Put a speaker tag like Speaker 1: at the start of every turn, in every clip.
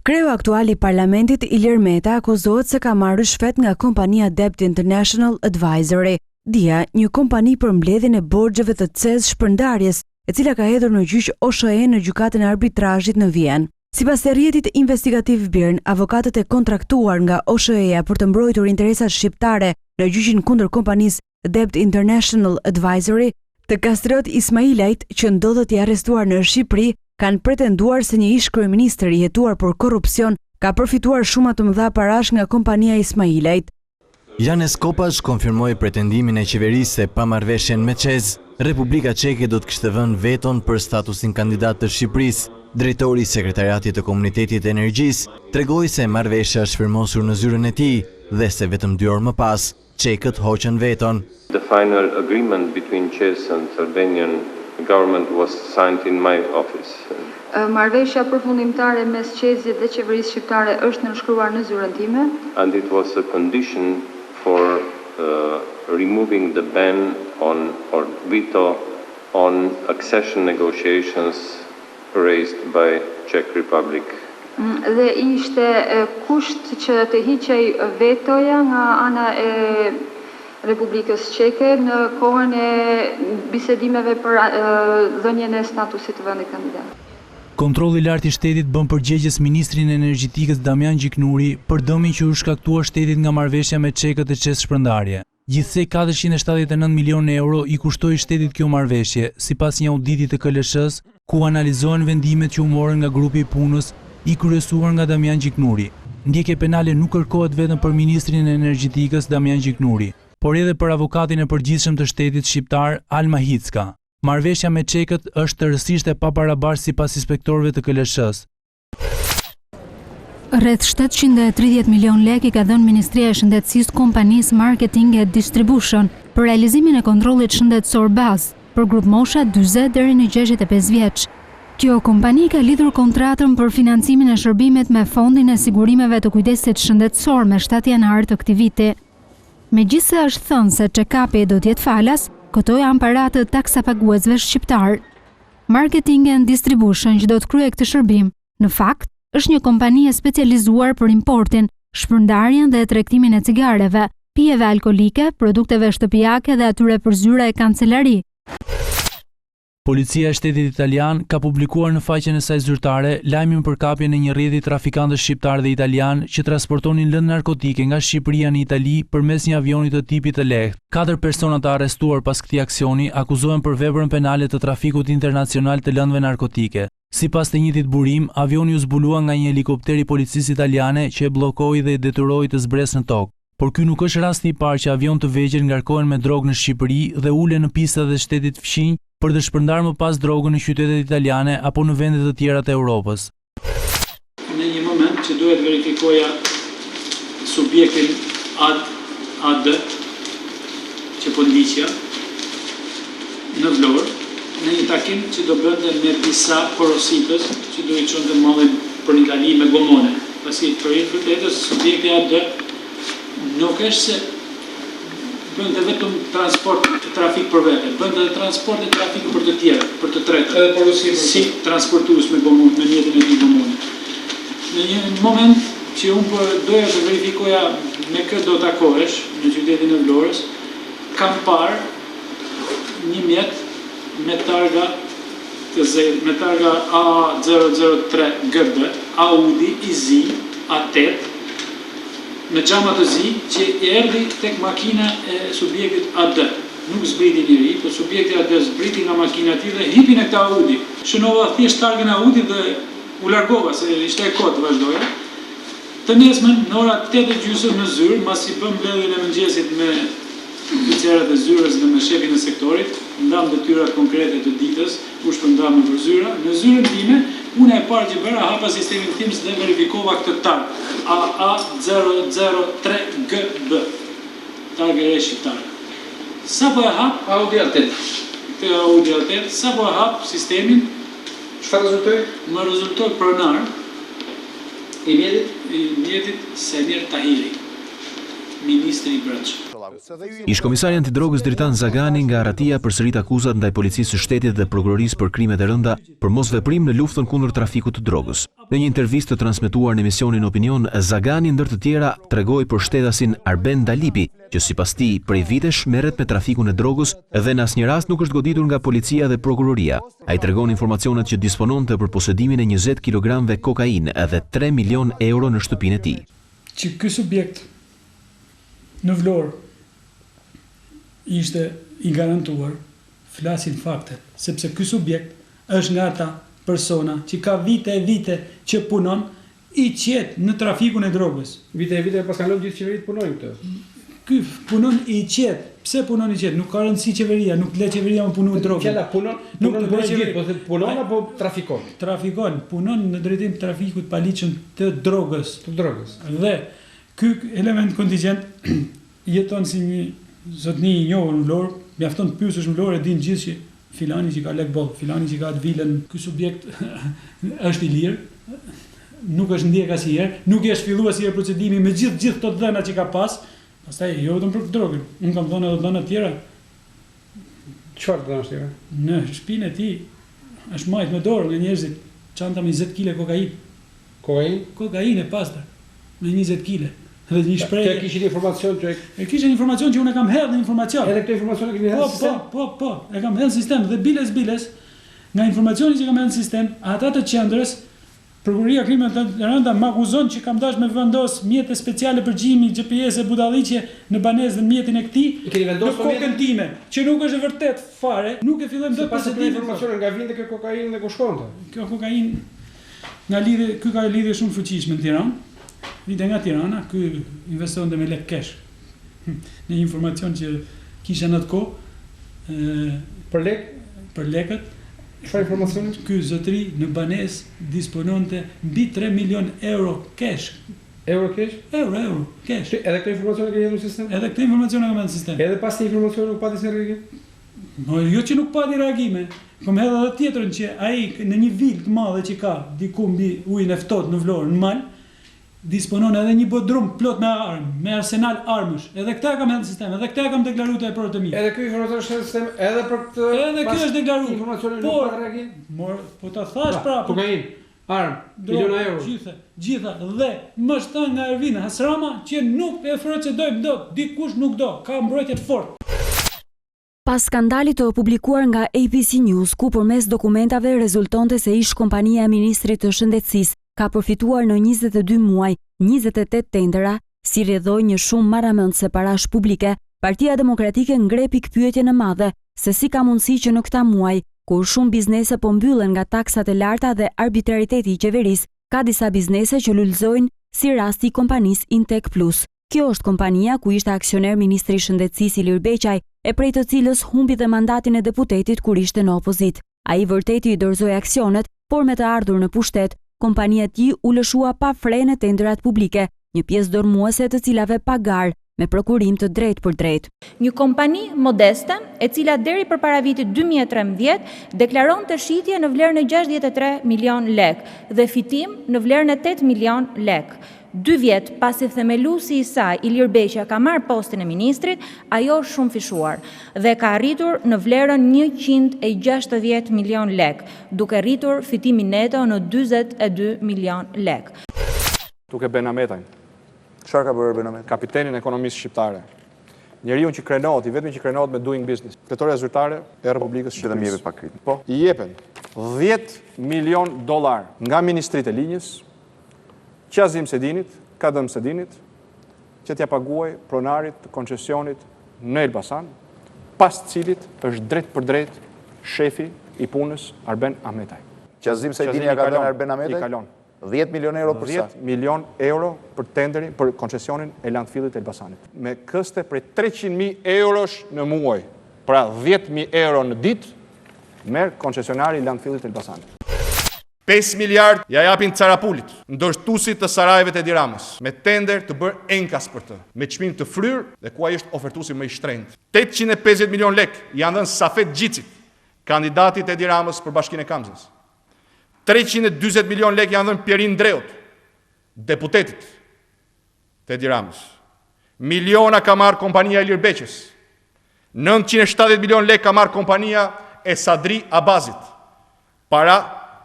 Speaker 1: Kreu aktual I Parlamentit Ilir Meta akuzohet se ka marrë rishfet nga kompania Debt International Advisory, DIA, një kompani për mbledhjen e borxheve të CEZ shpërndarjes, e cila ka hedhur në gjyq OSHE në gjykatën e arbitrazhit në Vjenë. Sipas rrjetit investigativ BIRN, avokatët e kontraktuar nga OSHE-ja për të mbrojtur interesat shqiptare në gjyqin kundër kompanisë Debt International Advisory, të Kastriot Ismailajt, që ndodhet I arrestuar në Shqipëri, kanë pretenduar se një ish kryeministër I hetuar për korrupsion ka përfituar shuma të mëdha parash nga kompania Ismailajt.
Speaker 2: Janez Kopash konfirmoi pretendimin e qeverisë se pa marrëveshjen me ÇEZ, Republika Çeke do të kishte vënë veton për statusin kandidat të Shqipërisë. Drejtori I Sekretariatit të Komunitetit të Energjisë tregoi se marrëveshja është firmosur në zyrën e tij dhe se vetëm 2 orë më pas çekët hoqën veton.
Speaker 3: The final agreement between ČEZ and Albanian government was signed in my office.
Speaker 4: Marrëveshja përfundimtare mes ÇEZ-it dhe qeverisë shqiptare është nënshkruar në zyrën time.
Speaker 3: And it was a condition for removing the ban on or veto on accession negotiations raised by Czech Republic.
Speaker 4: Dhe ishte kusht që të hiqej vetoja nga ana e Republikës Çeke në kohën e bisedimeve për dhënien e statusit të vendit kandidat.
Speaker 5: Kontrolli I lartë I shtetit bën përgjegjës ministrin e energjetikës Damian Gjiknuri për dëmin që u shkaktua shtetit nga marrëveshja me çekët e ÇEZ shpërndarje. Gjithsej 479 milionë euro I kushtoi shtetit kjo marrëveshje, sipas një auditi të KLSH-s, ku analizohen vendimet që u morën nga grupi I punës I kryesuar nga Damian Gjiknuri. Ndjekje penale nuk kërkohet vetëm për ministrin e energjetikës Damian Gjiknuri, por edhe për avokatin e përgjithshëm të shtetit shqiptar Alma Hicka. Marrëveshja me çekët është tërësisht e paparabashtë sipas inspektorëve të KLSH-s.
Speaker 6: Rreth 730 milion lek I ka dhënë Ministria e Shëndetësisë kompanisë Marketing and Distribution për realizimin e kontrollit shëndetësor bazë për grup mosha 40 deri në 65 vjeç. Kjo kompani ka lidhur kontratën për financimin e shërbimet me Fondin e Sigurimeve të Kujdesit Shëndetësor me 7 janar të këtij viti. Megjithse është thënë se check-upi do të jetë falas, këto janë paratë të taksapaguesve shqiptar. Marketing and Distribution që do të kryejë këtë shërbim, në fakt, është një kompani e specializuar për importin, shpërndarjen dhe tregtimin e cigareve, pijeve alkolike, produkteve shtëpiake dhe atyre për zyra e kancelari.
Speaker 5: Policia e shtetit italian ka publikuar në faqen e saj zyrtare lajmin për kapjen e një rrjedhi trafikantësh shqiptar dhe italian që transportonin lëndë narkotike nga Shqipëria në Itali përmes një avioni të tipit të lehtë. 4 persona të arrestuar pas këtij aksioni akuzohen për veprën penale të trafikut internacional të lëndëve narkotike. Sipas të njëjtit burim, avioni u zbulua nga një helikopter I policisë italiane që e bllokoi dhe e detyroi të zbresë në tokë. Por ky nuk është rasti I parë që avion të vegjël ngarkohen me drogë në Shqipëri dhe ulen në pistat e shtetit fqinj për të shpërndarë më pas drogën në qytetet italiane apo në vende të tjera të Europës.
Speaker 7: Në një moment që duhet verifikoja subjektin AD që po ndiqja në Vlorë, në një takim që do bënte me disa porositës që do I çonte mollin për në Itali me gomone. Pasi për të vërtetës subjekti AD nuk është se bënte vetëm transport të trafik për vete, bënte edhe transport e trafik për të tjerë, për të tretë. Edhe porosi si transportues me gomon, me mjetin e tij gomone. Në një moment që unë doja të verifikoja me kë do takohesh në qytetin e Vlorës, kam parë një mjet me targa me targa A003GB, Audi IZ A8 në xhama të zi që erdhi tek makina e subjektit AD. Nuk zbriti njëri, po subjekti AD zbriti nga makina e tij dhe hipi në këtë Audi. Shënova thjesht targën e Audi dhe u largova se ishte e kotë vazhdoja. Të nesmen në ora 8:30 në zyrë, masi bëm mbledhjen e mëngjesit me oficerët e zyrës dhe me shefin e sektorit, ndam detyrat konkrete të ditës, u shpërndam për zyra. Në zyrën time, unë e parë që bëra hapa sistemin tim dhe verifikova këtë targë, AA003GB, targë e shqiptare. Sa po e hap? Audi A8. Këtë Audi A8, sa po e hap sistemin?
Speaker 8: Çfarë rezultoi?
Speaker 7: Më rezultoi pronar
Speaker 8: I mjetit?
Speaker 7: I mjetit Semir Tahiri, ministri I brendshëm.
Speaker 8: Ish komisari antidrogës Dritan Zagani nga Aratia përsërit akuzat ndaj policisë së shtetit dhe prokurorisë për krimet e rënda për mosveprim në luftën kundër trafikut të drogës. Në një intervistë të transmetuar në emisionin Opinion, Zagani ndër të tjera tregoi për shtetasin Arben Dalipi, që sipas tij prej vitesh merret me trafikun e drogës dhe në asnjë rast nuk është goditur nga policia dhe prokuroria. Ai tregon informacionet që dispononte për posedimin e 20 kilogramëve kokainë dhe 3 milion euro në shtëpinë e tij.
Speaker 7: Që ky subjekt në Vlorë ishte i garantuar, flasin faktet, sepse ky subjekt është nga ata persona që ka vite e vite që punon i qetë në trafikun e drogës.
Speaker 9: Vite e vite pas kanë lënë gjithë qeverit punojnë këtë.
Speaker 7: Ky punon i qetë. Pse punon i qetë? Nuk ka rëndësi qeveria, nuk le qeveria më punu drogën.
Speaker 9: Fjala punon, nuk le gjithë, po punon apo trafikon?
Speaker 7: Trafikon, punon në drejtim trafikut paligjshëm të drogës.
Speaker 9: Të drogës.
Speaker 7: Dhe ky element kontingjent jeton si një zotni i njohur në Vlorë, mjafton të pyesësh në Vlorë, e din gjithë që filani që ka lek boll, filani që ka atë vilën, ky subjekt është i lirë, nuk është ndjek asnjëherë, nuk është filluar asnjëherë procedimi me gjithë këto dhëna që ka pas. Pastaj jo vetëm për drogën, unë kam dhënë edhe dhëna të tjera.
Speaker 9: Çfarë dhëna të tjera?
Speaker 7: Në shtëpinë e tij është marrë me dorë nga njerëzit çanta me 20 kg kokainë. Kokainë e pastër me 20 kg. Dhe një shprehje.
Speaker 9: Te kishin informacion që
Speaker 7: e kishin informacion që unë kam hedhur në informacion.
Speaker 9: Edhe këtë informacion e keni hedhur në sistem?
Speaker 7: Po, e kam hedhur në sistem dhe biles nga informacioni që kam hedhur në sistem, ata të qendrës Prokuroria Krimeve të Rënda më akuzon që kam dashur me vendos mjete speciale përgjimi GPS e budalliqe në banesë dhe mjetin e këtij. Në kokën time, që nuk është e vërtet fare, nuk e fillojmë dot
Speaker 9: pas të informacione nga vinte kjo kokainë dhe ku shkonte.
Speaker 7: Kjo kokainë ky ka lidhje shumë fuqishme në Tiranë. Vite nga Tirana, ky investonte me lek cash. Në një informacion që kisha në atë kohë për lekët.
Speaker 9: Çfarë informacioni?
Speaker 7: Ky zotëri në banesë dispononte mbi 3 milion euro cash.
Speaker 9: Euro cash?
Speaker 7: Euro cash.
Speaker 9: Edhe këtë informacion e keni në sistem?
Speaker 7: Edhe këtë informacion e kam në sistem.
Speaker 9: Edhe pas të informacion nuk pati se reagim?
Speaker 7: Jo që nuk pati reagime. Kom hedhur edhe tjetrën që ai në një vilë të madhe që ka diku mbi ujin e ftohtë në Vlorë, në mal, disponon edhe një bodrum plot me armë, me arsenal armësh. Edhe këtë kam hedhur në sistem, edhe këtë kam deklaruar te për të mirë.
Speaker 9: Edhe ky informacion është në sistem edhe për këtë.
Speaker 7: Edhe ky është deklaruar.
Speaker 9: Informacioni nuk pa reagim.
Speaker 7: Po ta thash prapë.
Speaker 9: Kokainë, armë, miliona euro.
Speaker 7: Gjitha dhe më shton nga Ervina Hasrama që nuk e procedojmë dot, dikush nuk do, ka mbrojtje të fortë.
Speaker 1: Pas skandalit të publikuar nga ABC News, ku përmes dokumentave rezultonte se ish kompania e ministrit të shëndetësisë ka përfituar në 22 muaj 28 tendera, si rrjedhoi një shumë marramëndse parash publike, Partia Demokratike ngre pikpyetje në madhe se si ka mundësi që në këta muaj, kur shumë biznese po mbyllen nga taksat e larta dhe arbitrariteti i qeverisë, ka disa biznese që lulëzojnë, si rasti i kompanisë Intec Plus. Kjo është kompania ku ishte aksioner ministri i shëndetësisë Ilir Beqaj, e prej të cilës humbi dhe mandatin e deputetit kur ishte në opozit. Ai vërteti i dorëzoi aksionet, por me të ardhur në pushtet, kompania e tij u lëshua pa fre në tendrat publike, një pjesë dorëmuese të cilave pa garë, me prokurim të drejtë për drejtë.
Speaker 10: Një kompani modeste, e cila deri përpara vitit 2013 deklaron të shitje në vlerën e 63 milion lek dhe fitim në vlerën e 8 milion lek. 2 vjet pasi themeluesi i saj, Ilir Beqja, ka marrë postin e ministrit, ajo është shumë fishuar dhe ka arritur në vlerën 160 milion lek, duke rritur fitimin neto në 42 milion lek.
Speaker 11: Duke Benametaj.
Speaker 12: Çfarë ka bërë Benamet?
Speaker 11: Kapitenin e ekonomisë shqiptare. Njeriu që krenohet, i vetmi që krenohet me doing business. Fitoria zyrtare e Republikës Shqipërisë.
Speaker 12: Vetëm jepet pak kritik.
Speaker 11: Po, i jepen $10 milion nga Ministritë e Linjës, Qazim Sedinit, Kadëm Sedinit, që t'ja paguaj pronarit të koncesionit në Elbasan, pas cilit është drejt për drejt shefi i punës Arben Ahmetaj.
Speaker 12: Qazim Sedini ja ka dhënë Arben Ahmetaj?
Speaker 11: I kalon.
Speaker 12: 10 milion euro për sa?
Speaker 11: 10 milion euro për tenderin, për koncesionin e landfillit Elbasanit. Me këste prej 300.000 eurosh në muaj, pra 10.000 euro në ditë, merr koncesionari i landfillit Elbasanit. 5 miliard ja japin Carapulit, ndërtuesit të Sarajeve të Edi Ramës, me tender të bërë enkas për të, me çmim të fryrë dhe ku ai është ofertuesi më i shtrenjtë. 850 milion lek janë dhënë Safet Gjicit, kandidatit e Edi Ramës për Bashkinë e Kamzës. 340 milion lek janë dhënë Pierin Dreut, deputetit të Edi Ramës, miliona ka marrë kompania Ilir Beqës. 970 milion lek ka marrë kompania e Sadri Abazit. Para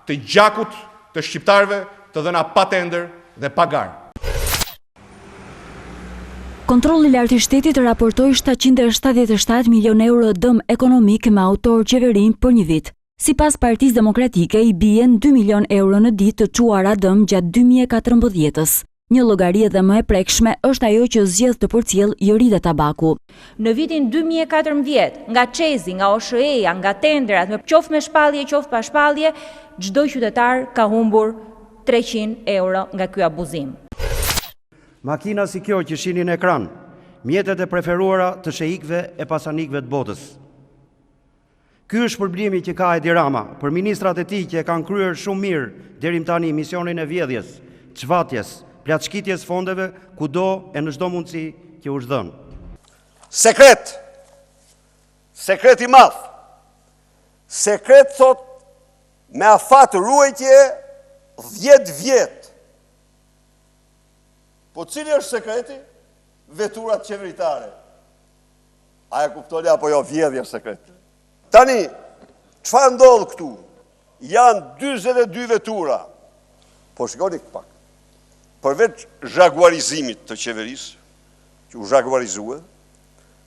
Speaker 11: të gjakut të shqiptarëve të dhëna pa tender dhe pa garë.
Speaker 1: Kontrolli i lartë i shtetit raportoi 777 milion euro dëm ekonomik me autor qeverin për një vit. Sipas Partisë Demokratike i bien 2 milion euro në ditë të çuara dëm gjatë 2014-s. Një llogari edhe më e prekshme është ajo që zgjedh të përcjell Jorida Tabaku.
Speaker 10: Në vitin 2014, nga Çezi, nga OSHE-ja, nga tenderat, me qoftë me shpallje, qoftë pa shpallje, çdo qytetar ka humbur 300 euro nga ky abuzim.
Speaker 13: Makina si kjo që shihni në ekran, mjetet e preferuara të sheikëve e pasanikëve të botës. Ky është problemi që ka Edi Rama për ministrat e tij që e kanë kryer shumë mirë deri tani misionin e vjedhjes, çvatjes, plaçkitjes fondeve kudo e në çdo mundësi që u zhdën.
Speaker 14: Sekret i madh. Sekret thot me afat ruajtje 10 vjet. Po cili është sekreti? Veturat qeveritare. A e kuptoni apo jo, vjedhja sekret. Tani, çfarë ndodh këtu? Janë 42 vetura. Po shikoni pak. Përveç zhaguarizimit të qeverisë, që u zhaguarizue,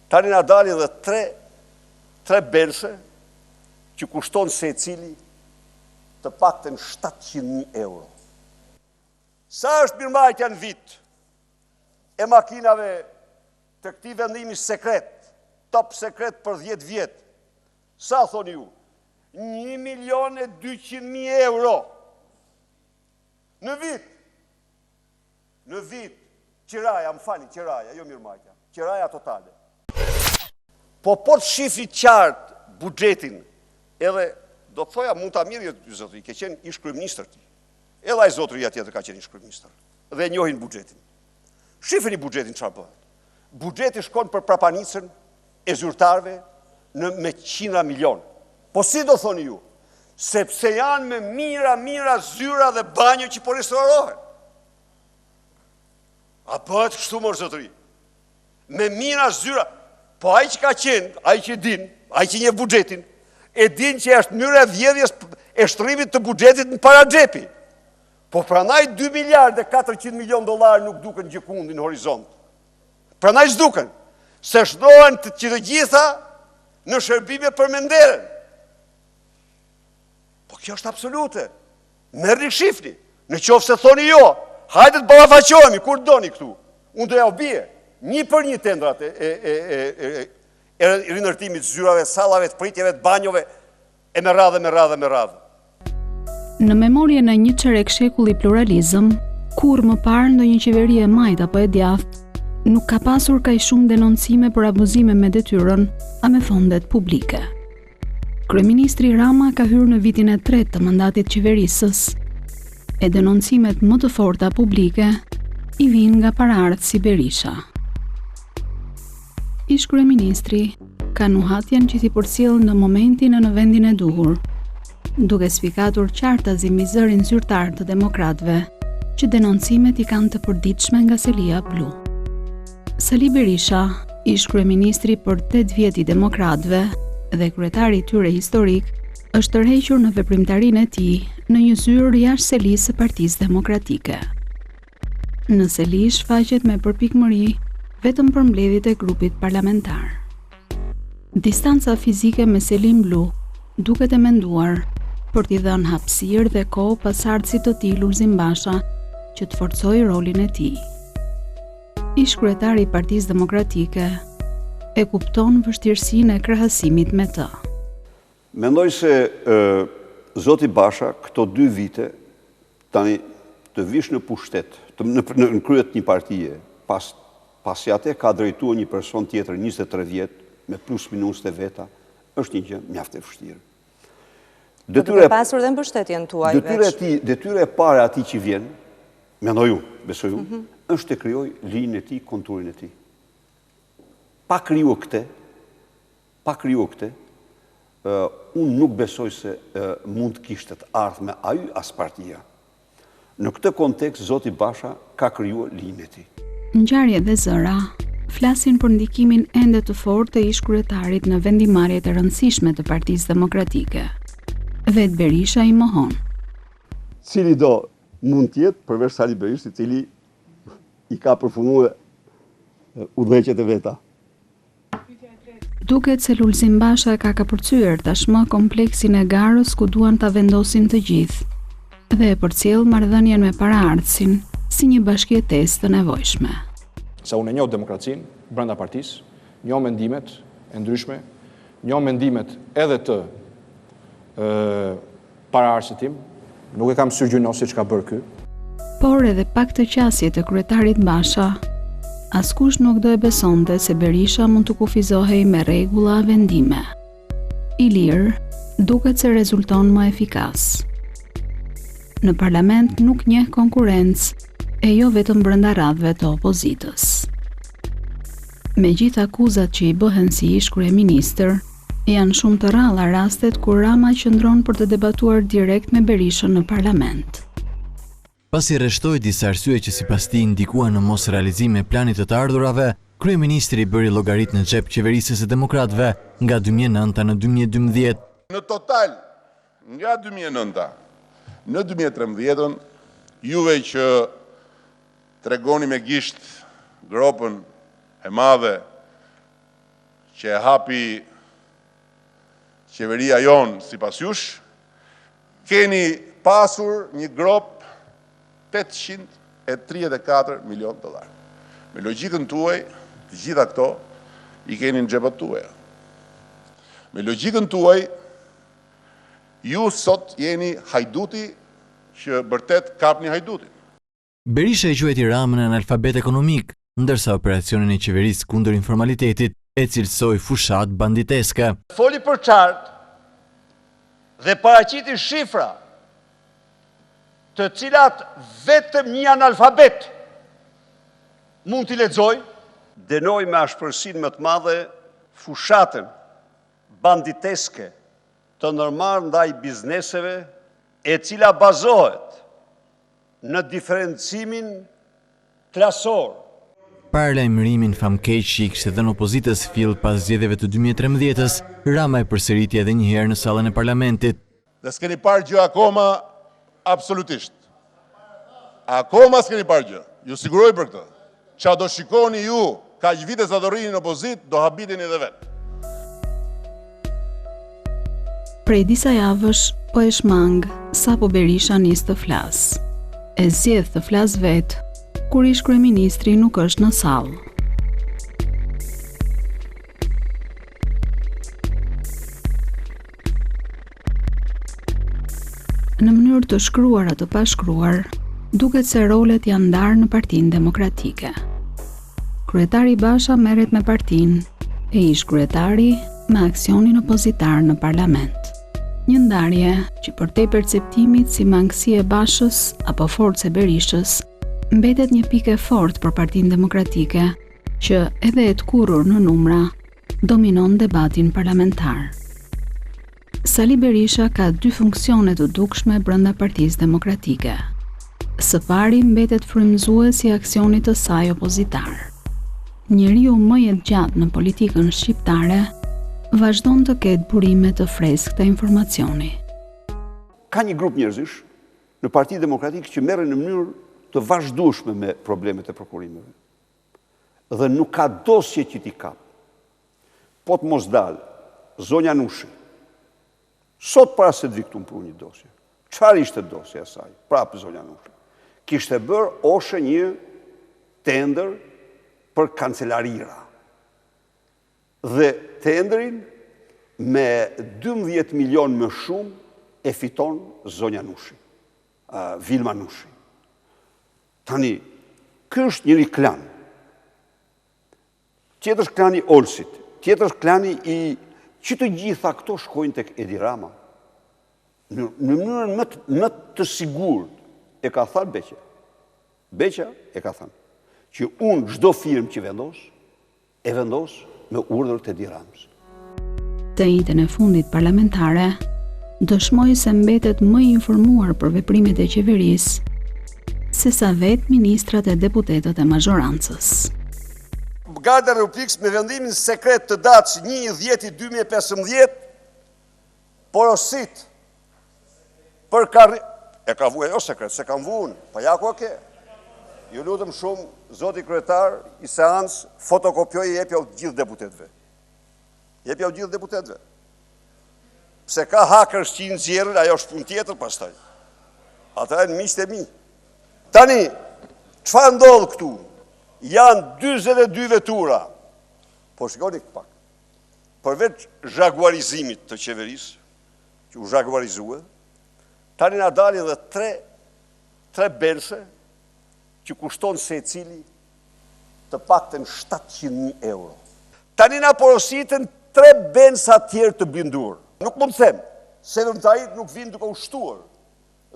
Speaker 14: tani na dalin edhe tre belse që kushton secili të paktën 700.000 euro. Sa është mirëmbajtja në vit e makinave të këtij vendimi sekret, top sekret për 10 vjet? Sa thoni ju? 1.200.000 euro në vit. Në vit, qiraja, qiraja, jo mirëmbajtja, qiraja totale. Po të shifri qartë buxhetin, edhe do të thoja mund ta mirë zotëri, ke qenë ish kryeministër ti. Edhe ai zotëri tjetër ka qenë ish kryeministër. Dhe njohin buxhetin. Shifrini buxhetin çfarë bëhet. Buxheti shkon për prapanicën e zyrtarëve me 100 milion. Po si do thoni ju? Sepse janë me mira zyra dhe banjo që po restaurohen. A bëhet kështu më zotëri? Me mira zyra. Po ai që ka qenë, ai që din, ai që njeh buxhetin, e din që është mënyra e vjedhjes e shtrimit të buxhetit në para xhepi. Po pranaj 2 miliardë 400 milion dollar nuk duken gjikundi në horizont. Pranaj s'duken, se shnohen që të gjitha në shërbime për menderën. Po kjo është absolute. Merrni shifni, në qoftë se thoni jo, hajde të ballafaqohemi kur doni këtu. Unë do ja u bie 1/1 tendrat e rinërtimit zyrave, sallave, të pritjeve, të banjove, e me radhë.
Speaker 6: Në memorje në një çerek shekulli pluralizëm, kur më parë ndonjë qeveri e majt apo e djathtë nuk ka pasur kaq shumë denoncime për abuzime me detyrën, a me fondet publike. Kryeministri Rama ka hyrë në vitin e 3 të mandatit qeverisës, e denoncimet më të forta publike i vinë nga paraardhët si Berisha. Ish kryeministri ka nuhatjen që t'i përcjell në momentin e në vendin e duhur, duke sfikatur qartazi mizërin zyrtar të demokratëve, që denoncimet i kanë të përditshme nga selia blu. Sali Berisha, ish kryeministri për 8 vjet i demokratëve dhe kryetari i tyre historik, është tërhequr në veprimtarinë e tij në një zyrë jashtë selisë së Partisë Demokratike. Në seli shfaqet me përpikmëri vetëm për mbledhjet e grupit parlamentar. Distanca fizike me selin blu duket e menduar për t'i dhënë hapësirë dhe kohë pasardhësit të tij Lulzim Basha që të forcojë rolin e tij. Ish kryetari i Partisë Demokratike e kupton vështirësinë e krahasimit me të.
Speaker 14: Mendoj se zoti Basha këto 2 vite tani të vish në pushtet, në kryet një partije, pasi atë ka drejtuar një person tjetër 23 vjet me plus minus të veta, është një gjë mjaft e vështirë.
Speaker 15: Do të pasur dhe në mbështetjen tuaj veç.
Speaker 14: Detyra e parë atij që vjen, mendoj unë, besoj unë, është të krijoj linjën e tij, konturin e tij. Pa krijuar këtë, unë nuk besoj se mund të kishte të ardhur me ai as partia. Në këtë kontekst zoti Basha ka krijuar linjën e tij.
Speaker 6: Ngjarje dhe zëra flasin për ndikimin ende të fortë të ish-kryetarit në vendimarrjet e rëndësishme të Partisë Demokratike. Vetë Berisha i mohon.
Speaker 14: Cili do mund tjetë përveç Sali Berisht, i cili i ka përfunduar udhëheqjet e veta.
Speaker 6: Duket se Lulzim Basha ka kapërcyer tashmë kompleksin e garës ku duan ta vendosin të gjithë dhe e përcjell marrëdhënien me paraardhësin si një bashkëjetesë të nevojshme.
Speaker 11: Se unë e njoh demokracinë brenda partisë, njoh mendimet e ndryshme, njoh mendimet edhe të paraardhësit tim, nuk e kam syrgjynos siç ka bërë ky.
Speaker 6: Por edhe pak të qasje të kryetarit Basha, askush nuk do e besonte se Berisha mund të kufizohej me rregulla vendime. I lirë, duket se rezulton më efikas. Në parlament nuk njeh konkurrencë, e jo vetëm brenda radhëve të opozitës. Me gjithë akuzat që i bëhen si ish kryeministër, janë shumë të rralla rastet kur Rama qëndron për të debatuar direkt me Berishën në parlament.
Speaker 2: Pasi rreshtoi disa arsye që sipas tij ndikuan në mos realizim e planit të ardhurave, kryeministri bëri llogarit në xhep qeverisë së demokratëve nga 2009 në 2012.
Speaker 16: Në total, nga 2009 në 2013, juve që tregoni me gisht gropën e madhe që e hapi qeveria jonë sipas jush, keni pasur një grop $834 milion. Me logjikën tuaj, të gjitha këto i keni në xhepat tuaja. Me logjikën tuaj, ju sot jeni hajduti që bërtet kapni hajdutin.
Speaker 2: Berisha e quajti Ramën analfabet ekonomik, ndërsa operacionin e qeverisë kundër informalitetit e cilësoi fushat banditeske.
Speaker 17: Foli për qartë dhe paraqiti shifra të cilat vetëm një analfabet mund t'i lexoj.
Speaker 14: Denoj me ashpërsinë më të madhe fushatën banditeske të ndërmarrë ndaj bizneseve e cila bazohet në diferencimin klasor.
Speaker 2: Para lajmërimin famkeq që i kishte dhënë opozitës fill pas zgjedhjeve të 2013-s, Rama e përsëriti edhe një herë në sallën e parlamentit.
Speaker 16: Dhe s'keni parë gjë akoma absolutisht. Akoma s'keni parë gjë. Ju siguroj për këtë. Qa do shikoni ju, ka që vite sa do rrini në opozit, do habitin edhe vetë.
Speaker 6: Prej disa javësh, po e shmang, sa po Berisha nis të flas. E zgjedh të flas vetë, kur ish kryeministri nuk është në sallë. Në mënyrë të shkruar atë pa shkruar, duket se rolet janë ndarë në Partinë Demokratike. Kryetari Basha merret me partinë e ish kryetari me aksionin opozitar në parlament. Një ndarje që përtej perceptimit si mangësi e Bashës apo forcë e Berishës, mbetet një pikë e fortë për Partinë Demokratike, që edhe e tkurrur në numra, dominon debatin parlamentar. Sali Berisha ka dy funksione të dukshme brenda Partisë Demokratike. Së pari mbetet frymëzues i aksionit të saj opozitar. Njeriu më i gjatë në politikën shqiptare vazhdon të ketë burime të freskëta informacioni.
Speaker 14: Ka një grup njerëzish në Partinë Demokratike që merren në mënyrë të vazhdueshme me problemet e prokurimeve. Dhe nuk ka dosje që t'i kap. Po të mos dalë, zonja Nushi, sot para se të vi këtu më pru një dosje. Çfarë ishte dosja e saj? Prapë zonja Nushi. Kishte bërë oshe një tender për kancelarira. Dhe tenderin me 12 milion më shumë e fiton zonja Nushi, Vilma Nushi. Tani, ky është njëri klan. Tjetër është klani Olsit, tjetër është klani i që të gjitha këto shkojnë tek Edi Rama. Në mënyrën më të sigurt e ka thënë Beqa. Beqa e ka thënë që unë çdo firmë që vendos me urdhër të Edi Ramës.
Speaker 6: Të njëjtën e fundit parlamentare, dëshmoi se mbetet më i informuar për veprimet e qeverisë se sa vetë ministrat e deputetët e mazhorancës.
Speaker 14: Garda e Republikës me vendimin sekret të datës 1/10/2015 porosit për e ka vuaj, jo sekret, se kam vuën, pa ja ku a ke. Ju lutëm shumë, zoti kryetar, i seancë, fotokopjoj i jepja u gjithë deputetve. Jepja u gjithë deputetve. Pse ka hackers që i nxjerrin, ajo është punë tjetër pastaj. Ata e në miqtë e mi. Tani, çfarë ndodh këtu? Janë 42 vetura. Po shikoni pak. Përveç zhaguarizimit të qeverisë, që u zhaguarizue, tani na dalin edhe tre bense që kushton se e cili të paktën 700.000 euro. Tani na porositën 3 bensa tjerë të blindur. Nuk mund të them, se vëmtarit nuk vinë duke u shtuar.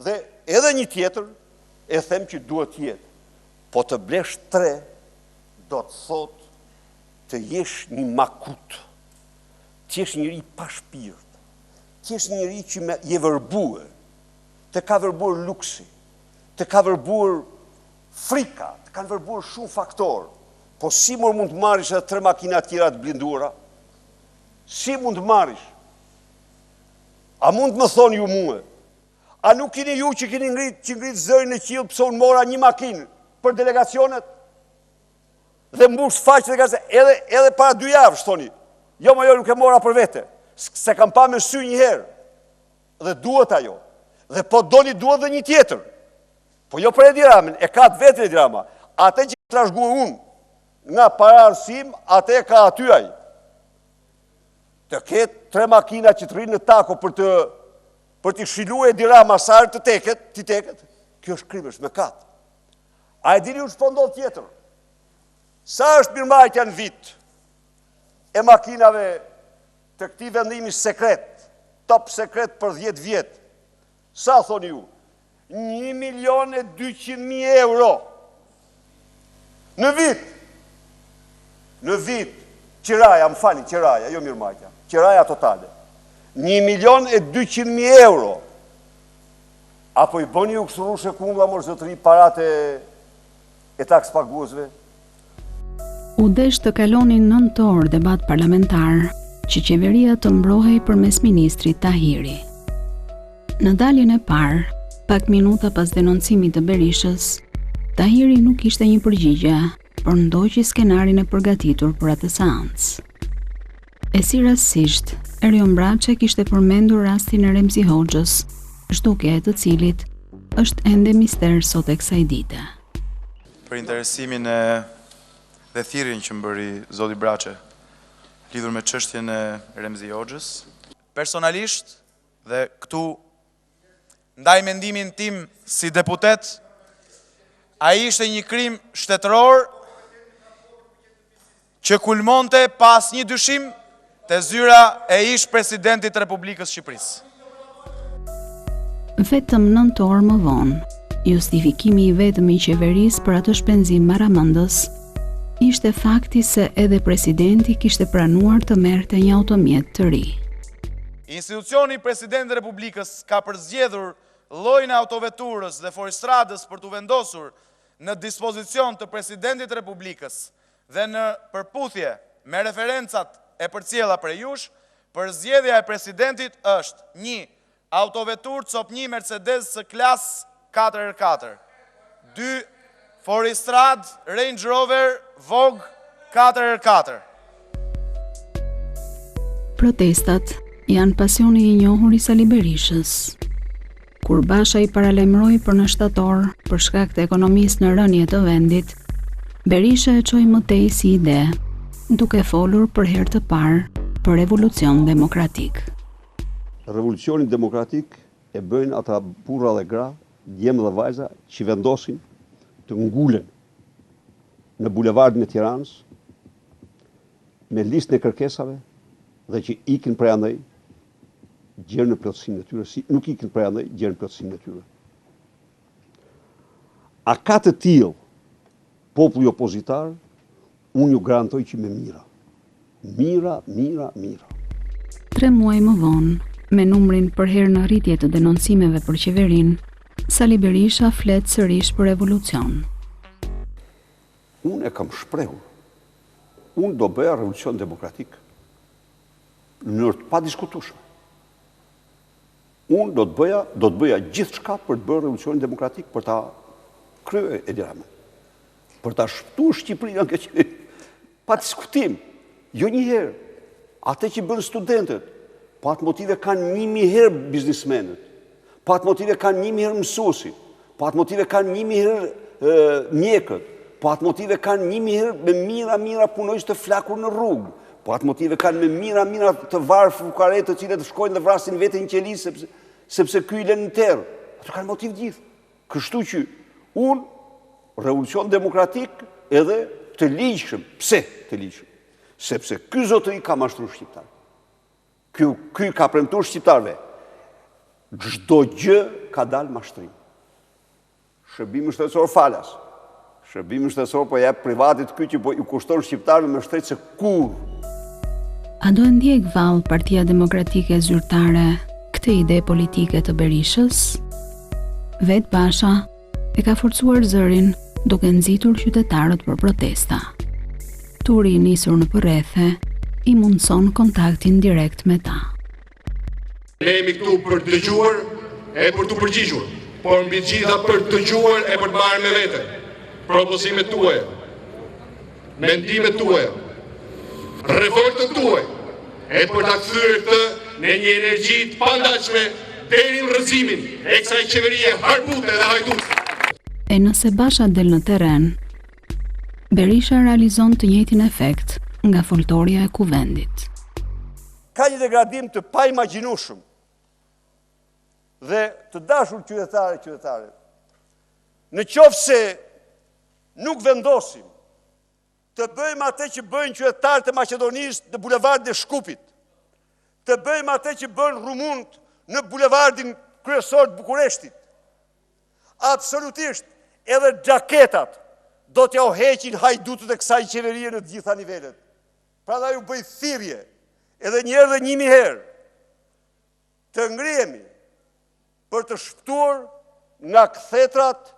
Speaker 14: Dhe edhe një tjetër, e them që duhet jetë. Po të blesh 3, do të thot të jesh një makut, të jesh njëri pa shpirt, të jesh njëri që je vërbuar, të ka vërbuar luksi, të ka vërbuar frika, të kanë vërbuar shumë faktor, po si mund të marrish edhe 3 makina tjera të blindura? Si mund të marrish? A mund të më thonë ju mua? A nuk keni ju që keni ngrit zërin e qiell pse unë mora një makinë për delegacionet? Dhe mbush faqe delegacionet, edhe para 2 javësh thoni. Jo, ma jo nuk e mora për vete. Se kam pa me sy një herë. Dhe duhet ajo. Dhe po doni duhet dhe një tjetër. Po jo për Edi Ramën, e ka të vetë Edi Rama. Ate që trashguar unë nga para arsim, ate e ka aty ai. Të ketë 3 makina që të rinë në tako për t'i shilu Edi Rama sarë të teket, kjo është krim, është me katë. A e dini u shpondod tjetër? Sa është mirëmbajtja në vit e makinave të këtij vendimi sekret, top sekret për 10 vjet? Sa thoni ju? 1.200.000 euro. Në vit. Në vit. Qiraja, më fali, qiraja, jo mirëmbajtja. Qiraja totale. 1.200.000 euro. Apo i bëni ju kështu rushe kunga mërë zotëri parate e taks paguesve?
Speaker 6: U desh të kalonin 9 orë debat parlamentar që qeveria të mbrohej përmes ministrit Tahiri. Në daljen e parë, pak minuta pas denoncimit të Berishës, Tahiri nuk ishte një përgjigje, por ndoqi skenarin e përgatitur për atë seancë. E si rastësisht, Erion Braçe kishte përmendur rastin e Remzi Hoxhës, zhdukja e të cilit është ende mister sot e kësaj dite.
Speaker 18: Për interesimin dhe thirrjen që bëri zoti Braçe lidhur me çështjen e Remzi Hoxhës, personalisht dhe këtu ndaj mendimin tim si deputet, ai ishte një krim shtetëror që kulmonte pas një dyshim të zyra e ish presidentit Republikës Shqipërisë.
Speaker 6: Vetëm 9 orë më vonë, justifikimi i vetëm i qeverisë për atë shpenzim maramëndës ishte fakti se edhe presidenti kishte pranuar të merrte një automjet të ri.
Speaker 18: Institucioni Presidentit Republikës ka përzgjedhur llojin e autoveturës dhe forestradës për të vendosur në dispozicion të Presidentit Republikës dhe në përputhje me referencat e përcjella prej jush, përzgjedhja e presidentit është 1 autovetur copni Mercedes së klas 4x4, 2 Forestrad Range Rover Vogue 4x4.
Speaker 6: Protestat janë pasioni i njohur i Sali Berishës. Kur Basha i paralajmëroi për në shtator për shkak të ekonomisë në rënje të vendit, Berisha e çoi më tej si ide, duke folur për herë të parë për revolucion demokratik.
Speaker 14: Revolucionin demokratik e bëjnë ata burra dhe gra, djemë dhe vajza që vendosin të ngulen në bulevardin e Tiranës me listën e kërkesave dhe që ikin prej andaj gjerë në plotësimin e tyre, nuk ikin prej andaj gjerë në plotësimin e tyre. A ka të tillë populli opozitar, unë ju garantoj që me mira. Mira.
Speaker 6: 3 muaj më vonë, me numrin për herë në rritje të denoncimeve për qeverinë, Sali Berisha flet sërish për revolucion.
Speaker 14: Unë e kam shprehur
Speaker 19: unë do bëja revolucion demokratik në mënyrë të padiskutueshme. Unë do të bëja gjithë shka për të bërë revolucionin demokratik, për ta kryer Edi Rama, për ta shpëtuar Shqipërinë nga qeveri, pa diskutim. Jo një herë, atë që bën studentët, pa atë motive kanë 1000 herë biznismenët, pa atë motive kanë 1000 herë mësuesit, pa atë motive kanë 1000 herë mjekët, pa atë motive kanë 1000 herë me mira punojës të flakur në rrugë, po atë motive kanë me mira të varë fukaret të cilët shkojnë dhe vrasin vete në qeli sepse ky i lënë në terë. Ato kanë motiv gjithë. Kështu që unë, revolucion demokratik edhe të ligjshëm. Pse të ligjshëm? Sepse ky zotëri ka mashtruar shqiptar. Ky ka premtuar shqiptarve. Çdo gjë ka dalë mashtrim. Shërbimi shtetëror falas. Shërbimi shtetëror po jep privatit ky që po i kushton shqiptarëve më shtret se kur.
Speaker 6: A do ndjek vallë Partia Demokratike Zyrtare këtë ide politike të Berishës? Vet Basha e ka forcuar zërin duke nxitur qytetarët për protesta. Turi i nisur në përrethe i mundson kontaktin direkt me ta.
Speaker 20: Ne jemi këtu për të dëgjuar e për të përgjigjur, por mbi gjitha për të dëgjuar e për të marrë me vete propozimet tuaja, mendimet tuaja, revoltën tuaj, e për ta kthyer këtë në një energji të pandashme deri në rrëzimin e kësaj qeverie harbute dhe hajdute.
Speaker 6: E nëse Basha del në terren, Berisha realizon të njëjtin efekt nga foltoria e kuvendit.
Speaker 14: Ka një degradim të paimagjinueshëm dhe të dashur qytetare. Në qoftë se nuk vendosim të bëjmë atë që bëjnë qytetarët e Maqedonisë në bulevardin e Shkupit, të bëjmë atë që bëjnë rumunët në bulevardin kryesor të Bukureshtit. Absolutisht, edhe xhaketat do t'ja uheqin hajdutët e kësaj qeverie në të gjitha nivelet. Prandaj u bëj thirrje edhe një herë dhe 1000 herë të ngrihemi për të shpëtuar nga kthetrat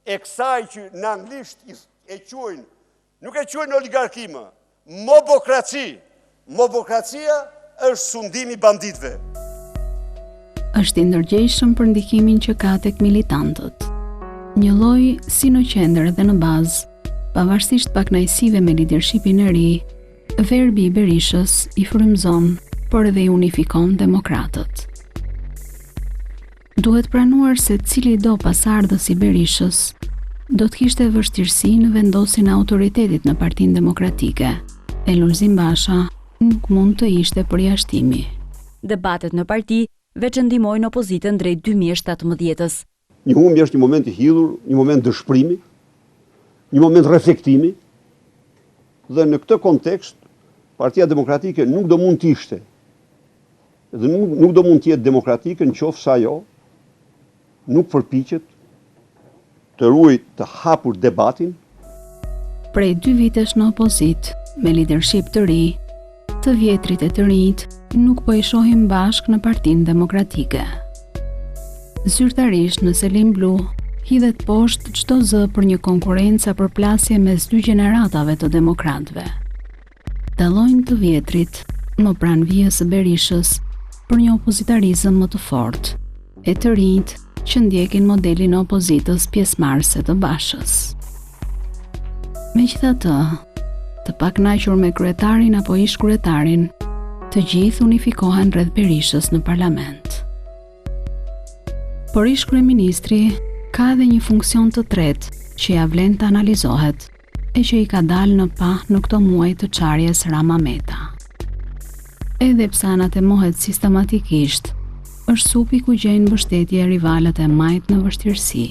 Speaker 14: e kësaj që në anglisht e quajnë, nuk e quajnë oligarki më, mobokraci. Mobokracia është sundimi banditëve.
Speaker 6: Është i ndërgjegjshëm për ndikimin që ka tek militantët. Një lloj si në qendër dhe në bazë, pavarësisht pakënaqësive me lidershipin e ri, verbi i Berishës i frymëzon, por edhe i unifikon demokratët. Duhet pranuar se cili do pasardhës i Berishës do të kishte vështirësi në vendosjen e autoritetit në Partinë Demokratike. Lulzim Basha nuk mund të ishte përjashtimi.
Speaker 1: Debatet në parti veç ndihmojnë opozitën drejt 2017-s.
Speaker 19: Një humbje është një moment i hidhur, një moment dëshpërimi, një moment reflektimi, dhe në këtë kontekst Partia Demokratike nuk do mund të ishte dhe nuk do mund të jetë demokratike nëse ajo nuk përpiqet të ruajë të hapur debatin.
Speaker 6: Prej 2 vitesh në opozit, me lidership të ri, të vjetrit e të rinjt nuk po i shohim bashk në Partinë Demokratike. Zyrtarisht në Selim Blu hidhet poshtë çdo zë për një konkurrencë për plasje mes 2 gjeneratave të demokratëve. Dallojnë të vjetrit më pranë vijës së Berishës për një opozitarizëm më të fortë, e të rinjt që ndjekin modelin e opozitës pjesëmarrëse të Bashës. Megjithatë, të pakënaqur me kryetarin apo ish kryetarin, të gjithë unifikohen rreth Berishës në parlament. Por ish kryeministri ka edhe një funksion të tretë që ja vlen të analizohet e që i ka dalë në pa në këto muaj të çarjes Rama Meta. Edhe pse anatemohet sistematikisht, është supi ku gjejnë mbështetje rivalët e majt në vështirësi.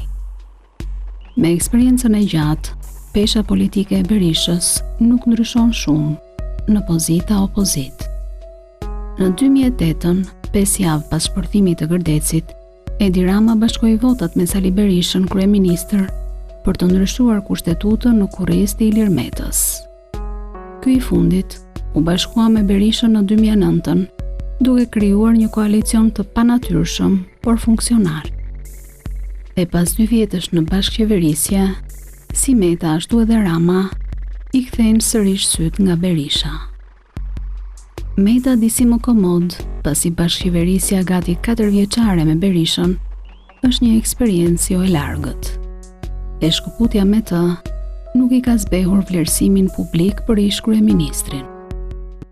Speaker 6: Me eksperiencën e gjatë, pesha politike e Berishës nuk ndryshon shumë në pozita opozit. Në 2008, 5 javë pas shpërthimit të Gërdecit, Edi Rama bashkoi votat me Sali Berishën kryeministër për të ndryshuar kushtetutën në kurriz të Ilir Metës. Ky i fundit u bashkua me Berishën në 2009, duke krijuar një koalicion të panatyrshëm, por funksional. E pas 2 vjetësh në bashkëqeverisje, si Meta ashtu edhe Rama
Speaker 21: i kthejnë sërish syt nga Berisha. Meta disi më komod, pasi bashkëqeverisja gati 4 vjeçare me Berishën, është një eksperiencë jo e largët. E shkëputja me të nuk i ka zbehur vlerësimin publik për ish kryeministrin.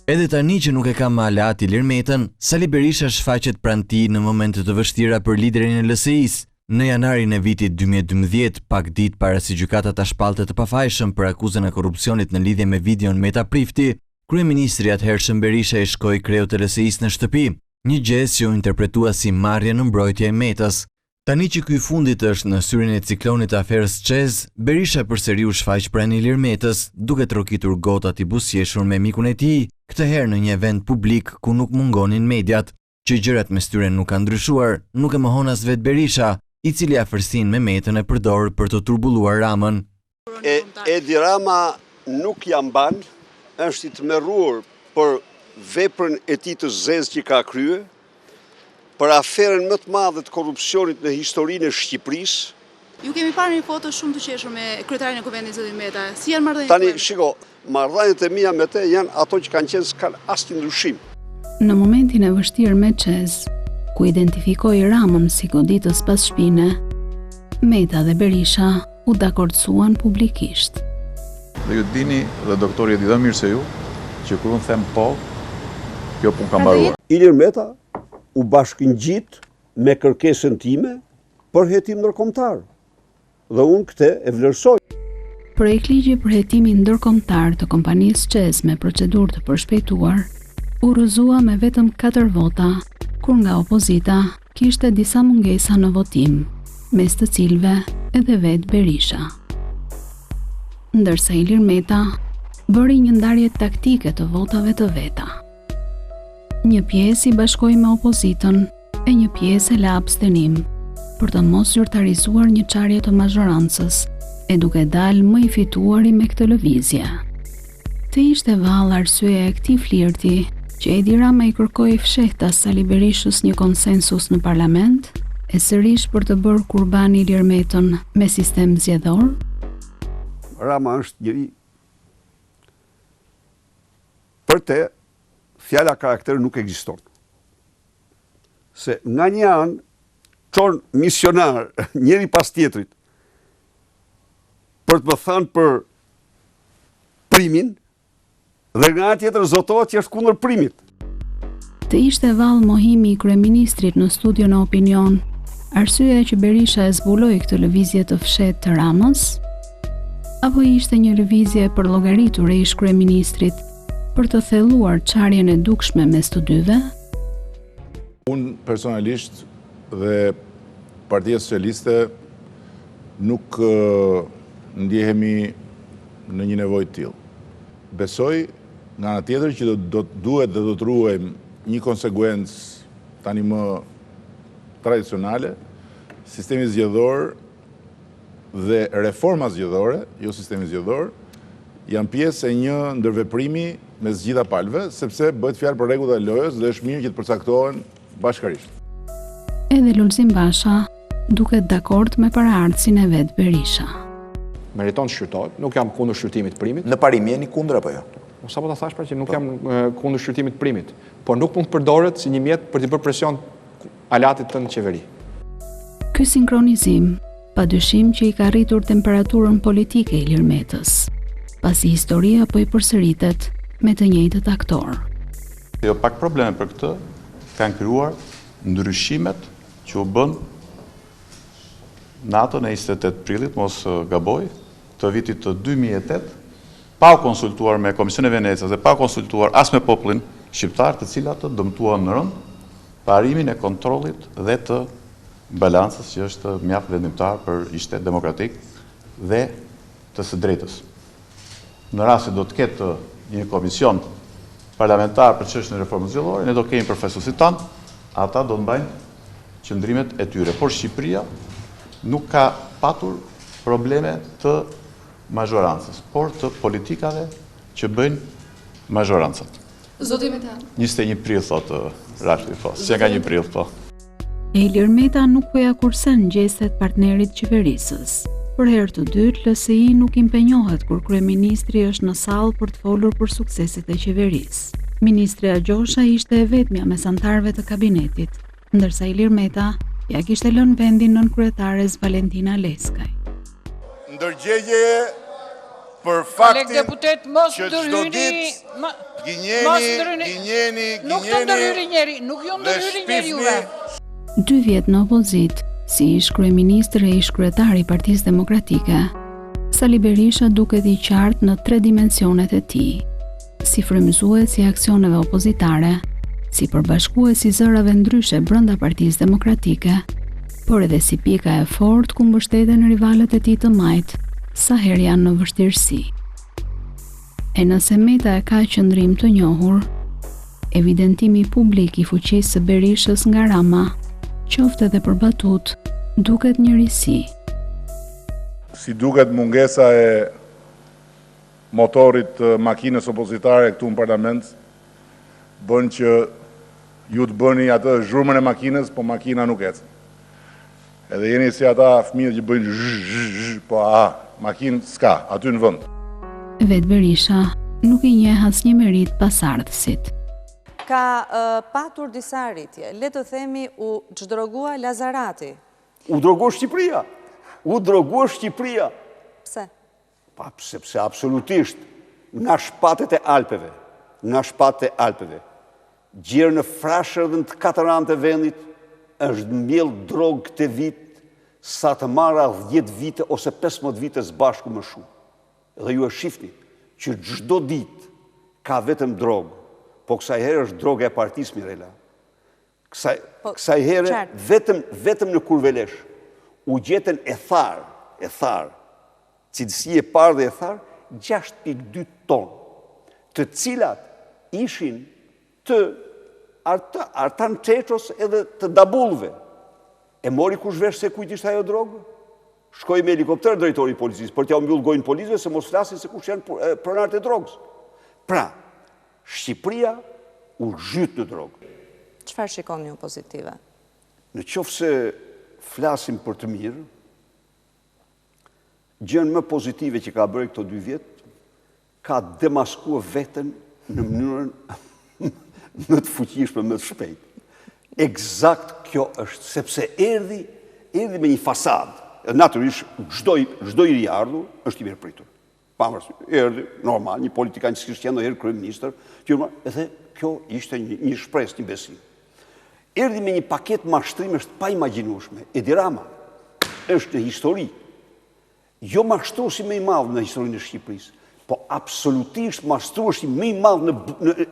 Speaker 2: Edhe tani që nuk e ka më alat Ilir Metën, Sali Berisha shfaqet pranë tij në momente të vështira për liderin e LSI-s. Në janarin e vitit 2012, pak ditë para si gjykata ta shpallte të pafajshëm për akuzën e korrupsionit në lidhje me videon Meta Prifti, kryeministri atëhershëm Berisha i shkoi kreut të LSI-s në shtëpi, një gjest që u interpretua si marrje në mbrojtje e Metës. Tani që ky fundit është në syrin e ciklonit të aferës Qez, Berisha përsëri u shfaq pranë Ilir Metës, duke trokitur gotat i buzëqeshur me mikun e tij, këtë herë në një event publik ku nuk mungonin mediat, që gjërat mes tyre nuk kanë ndryshuar, nuk e mohon as vet Berisha, i cili afërsinë me Metën e përdor për të turbulluar Ramën.
Speaker 14: Edi Rama nuk ja mban, është i tmerruar për veprën e tij të zezë që ka kryer, për aferën më të madhe të korrupsionit në historinë e Shqipërisë.
Speaker 22: Ju kemi parë një foto shumë të qeshur me kryetarin e kuvendit zotin Meta. Si janë marrëdhëniet?
Speaker 14: Tani, shiko, marrëdhëniet e mia me të janë ato që kanë qenë s'kan asnjë ndryshim.
Speaker 21: Në momentin e vështirë me Qez, ku identifikoi Ramën si goditës pas shpine, Meta dhe Berisha u dakordsuan publikisht.
Speaker 23: Dhe ju dini dhe doktori e di dhe mirë se ju, që kur unë them po, kjo pun ka mbaruar.
Speaker 19: Ilir Meta u bashkëngjit me kërkesën time për hetim ndërkombëtar. Dhe unë këtë e vlerësoj.
Speaker 21: Projektligji për hetimin ndërkombëtar të kompanisë Qez me procedurë të përshpejtuar u rrëzua me vetëm 4 vota, kur nga opozita kishte disa mungesa në votim, mes të cilëve edhe vetë Berisha. Ndërsa Ilir Meta bëri një ndarje taktike të votave të veta. Një pjesë i bashkoi me opozitën e një pjesë e la abstenim, për të mos zyrtarizuar një çarje të mazhorancës, e duke dalë më i fituari me këtë lëvizje. Të ishte vallë arsyeja e këtij flirti që Edi Rama i kërkoi fshehtas Sali Berishës një konsensus në parlament, e sërish për të bërë kurban Ilir Metën me sistem zgjedhor.
Speaker 19: Rama është njëri për te fjala karakter nuk ekziston. Se nga një anë çon misionar njëri pas tjetrit për të më thënë për primin, dhe nga tjetër zotohet që është kundër primit.
Speaker 21: Të ishte vallë mohimi i kryeministrit në studio në Opinion, arsyeja që Berisha e zbuloi këtë lëvizje të fshehtë të Ramës, apo ishte një lëvizje për llogaritur e ish kryeministrit për të thelluar çarjen e dukshme mes të dyve?
Speaker 23: Unë personalisht dhe Partia Socialiste nuk ndjehemi në një nevojë të tillë. Besoj nga ana tjetër që duhet dhe do të ruajmë një konsekuencë tani më tradicionale, sistemi zgjedhor dhe reforma zgjedhore, jo sistemi zgjedhor, janë pjesë e një ndërveprimi mes gjitha palëve, sepse bëhet fjalë për rregullat e lojës dhe është mirë që të përcaktohen bashkërisht.
Speaker 21: Edhe Lulzim Basha duket dakord me paraardhësin e vet Berisha.
Speaker 11: Meriton të shqyrtohet, nuk jam kundër shqyrtimit të primit.
Speaker 12: Në parim jeni kundër apo jo?
Speaker 11: Sapo ta thash pra që nuk jam kundër shqyrtimit të primit, por nuk mund të përdoret si një mjet për të bërë presion alatit të në qeveri.
Speaker 21: Ky sinkronizim padyshim që i ka rritur temperaturën politike Ilir Metës, pasi historia po i përsëritet me të njëjtët aktor.
Speaker 23: Jo pak probleme për këtë kanë krijuar ndryshimet që u bën natën e 28 prillit, mos gaboj, të vitit të 2008, pa u konsultuar me Komisionin e Venecës dhe pa u konsultuar as me popullin shqiptar, të cilat të dëmtuan në rënd parimin e kontrollit dhe të balancës që është mjaft vendimtar për një shtet demokratik dhe të së drejtës. Në rast se do të ketë një komision parlamentar për çështjen e reformës zgjedhore, ne do kemi profesorët tanë, ata do të mbajnë qëndrimet e tyre. Por Shqipëria nuk ka patur probleme të mazhorancës, por të politikave që bëjnë mazhorancat.
Speaker 22: Zoti Meta.
Speaker 23: 21 prill thotë Rashidi, po. Si ka 1 prill, po.
Speaker 21: Ilir Meta nuk po ja kursen gjestet partnerit qeverisës, Për herë të dytë, LSI nuk impenjohet kur kryeministri është në sallë për të folur për sukseset e qeverisë. Ministria Gjosha ishte e vetmja mes antarëve të kabinetit, ndërsa Ilir Meta ja kishte lënë vendin nënkryetares Valentina Leskaj.
Speaker 16: Ndërgjegje për faktin që çdo ditë gjinjeni dhe shpifni.
Speaker 21: 2 vjet në opozit, si ish kryeministër e ish kryetar i Partisë Demokratike, Sali Berisha duket i qartë në 3 dimensionet e tij, si frymëzues i aksioneve opozitare, si përbashkues i zërave ndryshe brenda Partisë Demokratike, por edhe si pika e fortë ku mbështeten rivalët e tij të majt, sa herë janë në vështirësi. E nëse Meta e ka qëndrim të njohur, evidentimi publik i fuqisë së Berishës nga Rama, qoftë edhe për batut, duket njërisi.
Speaker 16: Si duket mungesa e motorit të makinës opozitare këtu në parlament, bën që ju të bëni atë zhurmën e makinës, po makina nuk ecë. Edhe jeni si ata fëmijët që bëjnë zhzh, po makinë s'ka, aty në vend.
Speaker 21: Vetë Berisha nuk i njeh asnjë merit pasardhësit.
Speaker 15: Ka patur disa arritje. Le të themi u çdrogua Lazarati.
Speaker 19: U drogua Shqipëria. U drogua Shqipëria.
Speaker 15: Pse?
Speaker 19: Pa, sepse absolutisht nga shpatet e Alpeve, gjerë në frashër dhe në të katarante vendit, është mbjell drogë këtë vit sa të marra 10 vite ose 15 vite zbashku më shumë. Dhe ju e shifni që çdo ditë ka vetëm drogë, po kësaj herë është droga e partisë, Mirela. Kësaj herë vetëm në Kurvelesh u gjetën e tharë, cilësi e parë dhe e tharë, 6.2 ton, të cilat ishin të Artan Çeços edhe të Dabullëve. E mori kush vesh se kujt ishte ajo drogë? Shkoi me helikopter drejtori i policisë për t'ia mbyll gojën policëve se mos flasin se kush janë pronarët e drogës. Pra, Shqipëria u zhyt në drogë.
Speaker 15: Çfarë shikoni ju pozitive?
Speaker 19: Në qoftë se flasim për të mirë, gjën më pozitive që ka bërë këto 2 vjet, ka demaskuar veten në mënyrën më të fuqishme, më të shpejtë. Eksakt kjo është, sepse erdhi me një fasadë. Natyrisht, çdo i riardhur është i mirëpritur. Erdhi normal, një politikan që s'kishte qenë herë kryeministër, edhe kjo ishte një shpresë, një besim. Erdhi me një paketë mashtrimesh të paimagjinueshme. Edi Rama është në histori, jo mashtruesi më i madh në historinë e Shqipërisë, po absolutisht mashtruesi më i madh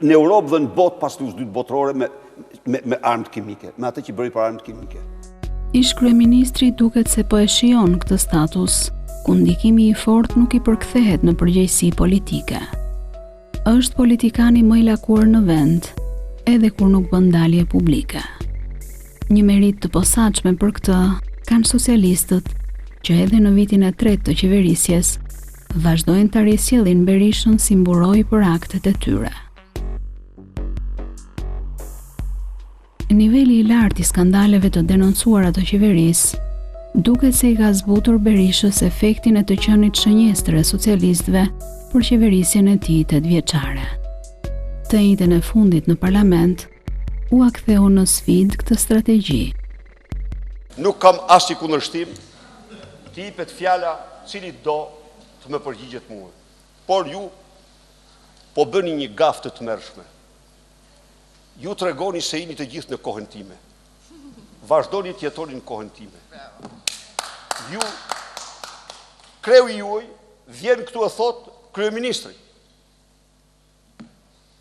Speaker 19: në Europë dhe në botë pas luftës së dytë botërore me armë kimike, me atë që bëri për armë kimike.
Speaker 21: Ish kryeministri duket se po e shijon këtë status, ku ndikimi i fortë nuk i përkthehet në përgjegjësi politike. Është politikani më i lakuar në vend, edhe kur nuk bën ndalje publike. Një merit të posaçme për këtë kanë socialistët, që edhe në vitin e 3 të qeverisjes vazhdojnë të risjellin Berishën si mburoj për aktet e tyre. Niveli i lartë i skandaleve të denoncuara të qeverisë duket se i ka zbutur Berishës efektin e të qenit shënjestër e socialistëve për qeverisjen e tij 8-vjeçare. Të njëjtën e fundit në parlament u aktheu në sfidë këtë strategji.
Speaker 17: Nuk kam asnjë kundërshtim, të jepet fjala cili do të më përgjigjet mua. Por ju po bëni një gafë të tmerrshme. Ju tregoni se jeni të gjithë në kohën time. Vazhdoni të jetoni në kohën time. Ju, kreu juaj, vjen këtu e thot kryeministri.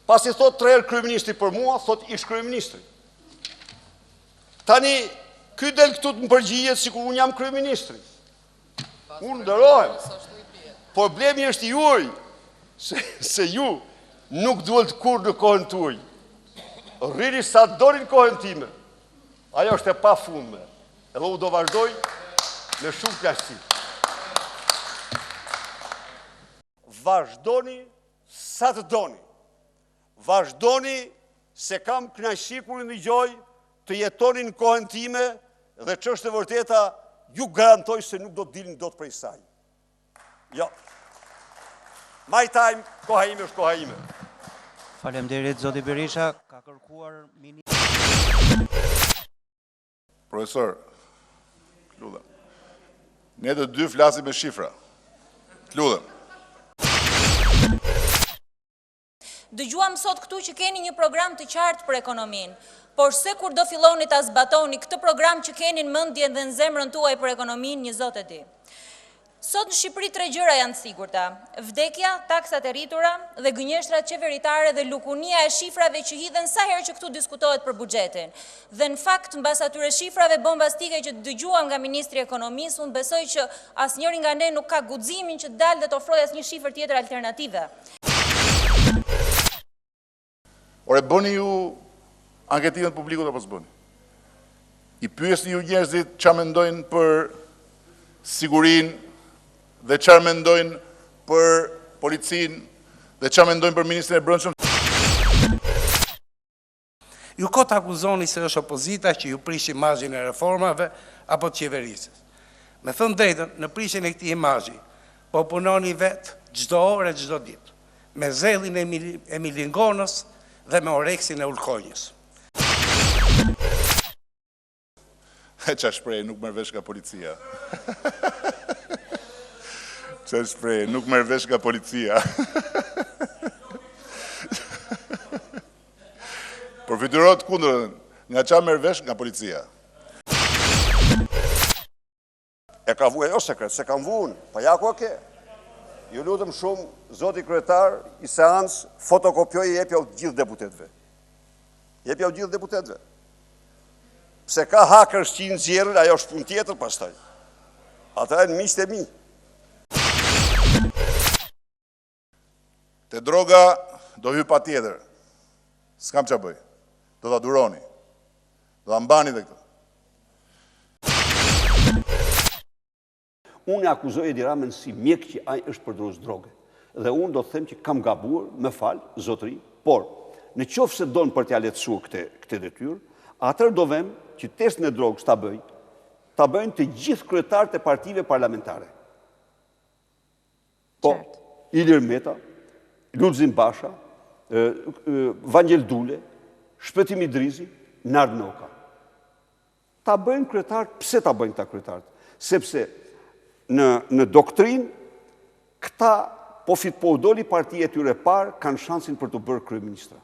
Speaker 17: Pas i thot 3 herë kryeministri për mua, thot ish kryeministri. Tani, ky del këtu të më përgjigjet sikur unë jam kryeministri. Unë nderohem. Problemi është juaj, se ju nuk duhet kur në kohën tuaj. Rrini sa doni në kohën time. Ajo është e pafundme. Edhe u do vazhdoj me shumë kënaqësi. Vazhdoni sa të doni. Vazhdoni se kam kënaqësi kur ndëgjoj të jetoni në kohën time dhe ç'është e vërteta
Speaker 14: ju garantoj se nuk do të dilni dot prej saj. Jo. My time, koha ime është koha ime.
Speaker 13: Faleminderit, zoti Berisha, ka kërkuar
Speaker 16: Profesor, lutem. Ne të dy flasim me shifra. Lutem.
Speaker 10: Dëgjuam sot këtu që keni një program të qartë për ekonominë, por se kur do filloni ta zbatoni këtë program që keni në mendjen dhe në zemrën tuaj për ekonominë, një zot e di. Sot në Shqipëri 3 gjëra janë të sigurta: vdekja, taksat e rritura dhe gënjeshtrat qeveritare dhe lukunia e shifrave që hidhen sa herë që këtu diskutohet për buxhetin. Dhe në fakt, mbas atyre shifrave bombastike që dëgjuam nga ministri i ekonomisë, unë besoj që asnjëri nga ne nuk ka guximin që dalë dhe të ofrojë asnjë shifër tjetër alternative.
Speaker 16: Ore, bëni ju anketimet publikut apo s'bëni? I pyesni ju njerëzit çfarë mendojnë për sigurinë dhe çfarë mendojnë për policinë dhe çfarë mendojnë për ministrin e brendshëm?
Speaker 3: Ju kot akuzoni se është opozita që ju prishi imazhin e reformave apo të qeverisës. Me thënë drejtën, në prishjen e këtij imazhi, po punoni vetë çdo orë e çdo ditë, me zellin e milingonës dhe me oreksin e ulkonjës.
Speaker 16: Qa shprej, nuk merr vesh nga policia. Qa shprej, nuk merr vesh nga policia. Përfiturohet kundërën, nga qa merr vesh nga policia.
Speaker 14: E ka vu e jo sekret, se kam vu unë, pa ja ku ke. Ju lutëm shumë, zoti kryetar, i seancë, fotokopjoj i jepja u gjithë deputetve. Jepja u gjithë deputetve. Pse ka hackers që i nxjerrin, ajo është pun tjetër pastaj. Ata e në miqtë e mi.
Speaker 16: Te droga do hy pa tjetër. S'kam qa bëj. Do t'a duroni. Do t'a mbani dhe këtë.
Speaker 19: Unë e akuzoj Edi Ramën si mjek që ai është përdorus droge. Dhe unë do të them që kam gabuar, më fal, zotëri, por në qoftë se don për t'ia lehtësuar këtë detyrë, atëherë do vëm që testin e drogës ta bëjnë të gjithë kryetarët e partive parlamentare. Po, Ilir Meta, Lulzim Basha, Vangjel Dule, Shpëtim Idrizi, Nard Noka. Ta bëjnë kryetarët, pse ta bëjnë ta kryetarët? Sepse në doktrin, këta po doli partia e tyre parë, kanë shansin për të bërë kryeministra.